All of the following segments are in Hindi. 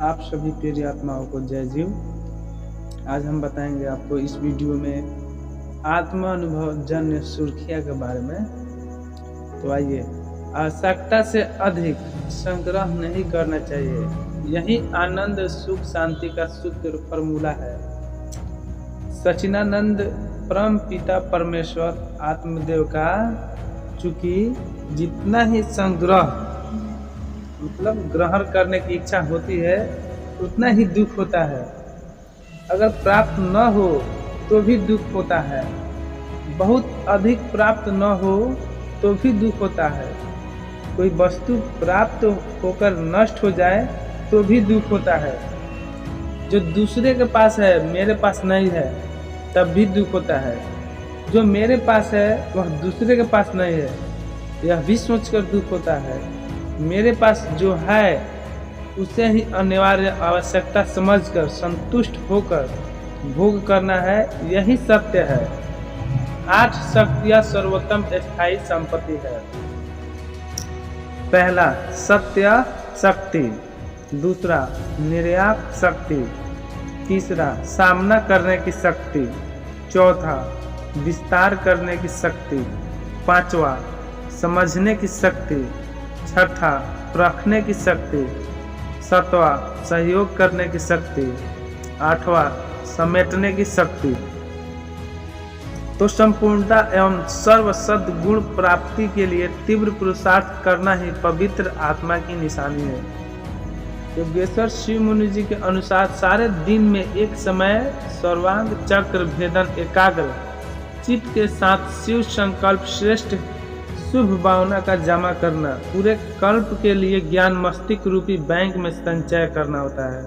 आप सभी प्रिय आत्माओं को जय जीव। आज हम बताएंगे आपको इस वीडियो में आत्मा अनुभव जन्य सुर्खियाँ के बारे में। तो आइए, आवश्यकता से अधिक संग्रह नहीं करना चाहिए, यही आनंद सुख शांति का सूत्र फॉर्मूला है। सच्चिदानंद परम पिता परमेश्वर आत्मदेव का चूंकि जितना ही संग्रह मतलब ग्रहण करने की इच्छा होती है उतना ही दुख होता है। अगर प्राप्त न हो तो भी दुख होता है, बहुत अधिक प्राप्त न हो तो भी दुख होता है, कोई वस्तु प्राप्त होकर नष्ट हो जाए तो भी दुख होता है। जो दूसरे के पास है मेरे पास नहीं है तब भी दुख होता है, जो मेरे पास है वह दूसरे के पास नहीं है यह भी सोचकर दुख होता है। मेरे पास जो है उसे ही अनिवार्य आवश्यकता समझकर संतुष्ट होकर भोग करना है, यही सत्य है। 8 शक्तियाँ सर्वोत्तम स्थायी संपत्ति है। पहला सत्य शक्ति, दूसरा निर्यात शक्ति, तीसरा सामना करने की शक्ति, चौथा विस्तार करने की शक्ति, पांचवा समझने की शक्ति, छठा रखने की शक्ति, सातवां सहयोग करने की शक्ति, आठवां समेटने की शक्ति। तो संपूर्णता एवं सर्व सद्गुण प्राप्ति के लिए तीव्र पुरुषार्थ करना ही पवित्र आत्मा की निशानी है। योगेश्वर शिव मुनि जी के अनुसार सारे दिन में एक समय सर्वांग चक्र भेदन एकाग्र चित्त के साथ शिव संकल्प श्रेष्ठ शुभ भावना का जमा करना, पूरे कल्प के लिए ज्ञान मस्तिष्क रूपी बैंक में संचय करना होता है।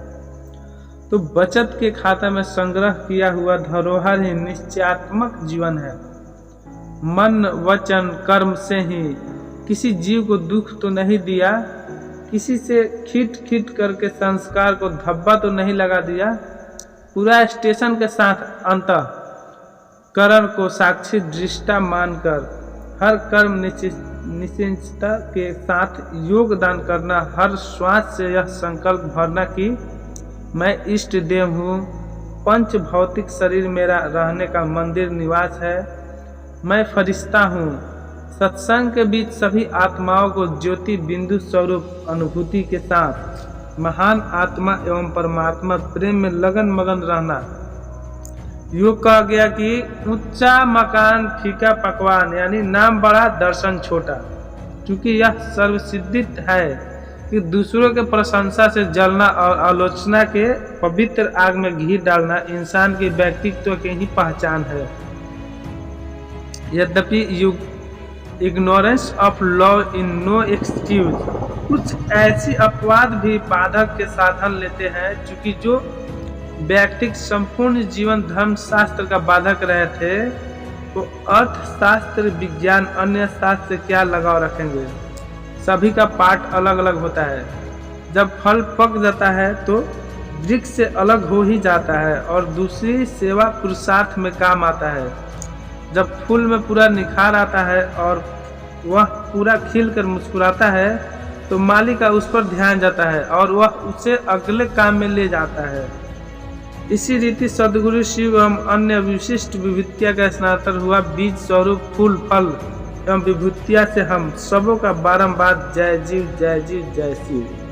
तो बचत के खाता में संग्रह किया हुआ धरोहर ही निश्चयात्मक जीवन है। मन वचन कर्म से ही किसी जीव को दुख तो नहीं दिया, किसी से खीट खीट करके संस्कार को धब्बा तो नहीं लगा दिया। पूरा स्टेशन के साथ अंतःकरण को साक्षी दृष्टा मानकर हर कर्म निश्चितता के साथ योगदान करना, हर श्वास से यह संकल्प भरना कि मैं इष्ट देव हूँ, पंच भौतिक शरीर मेरा रहने का मंदिर निवास है, मैं फरिश्ता हूँ। सत्संग के बीच सभी आत्माओं को ज्योति बिंदु स्वरूप अनुभूति के साथ महान आत्मा एवं परमात्मा प्रेम में लगन मगन रहना। योग कहा गया कि ऊंचा मकान फीका पकवान, यानी नाम बड़ा दर्शन छोटा। क्योंकि यह सर्वसिद्धित है कि दूसरों के प्रशंसा से जलना और आलोचना के पवित्र आग में घी डालना इंसान के व्यक्तित्व की ही पहचान है। यद्यपि ignorance of love in no excuse, कुछ ऐसी अपवाद भी बाधक के साधन लेते हैं। चूंकि जो व्यक्ति संपूर्ण जीवन धर्म शास्त्र का बाधक रहे थे तो अर्थशास्त्र विज्ञान अन्य शास्त्र से क्या लगाव रखेंगे। सभी का पाठ अलग अलग होता है। जब फल पक जाता है तो वृक्ष से अलग हो ही जाता है और दूसरी सेवा पुरुषार्थ में काम आता है। जब फूल में पूरा निखार आता है और वह पूरा खिलकर मुस्कुराता है तो माली का उस पर ध्यान जाता है और वह उसे अगले काम में ले जाता है। इसी रीति सद्गुरु शिव एवं अन्य विशिष्ट विभूतिया का स्नातक हुआ बीज स्वरूप फूल फल एवं विभूतिया से हम सबों का बारंबार जय जीव जय जीव जय शिव।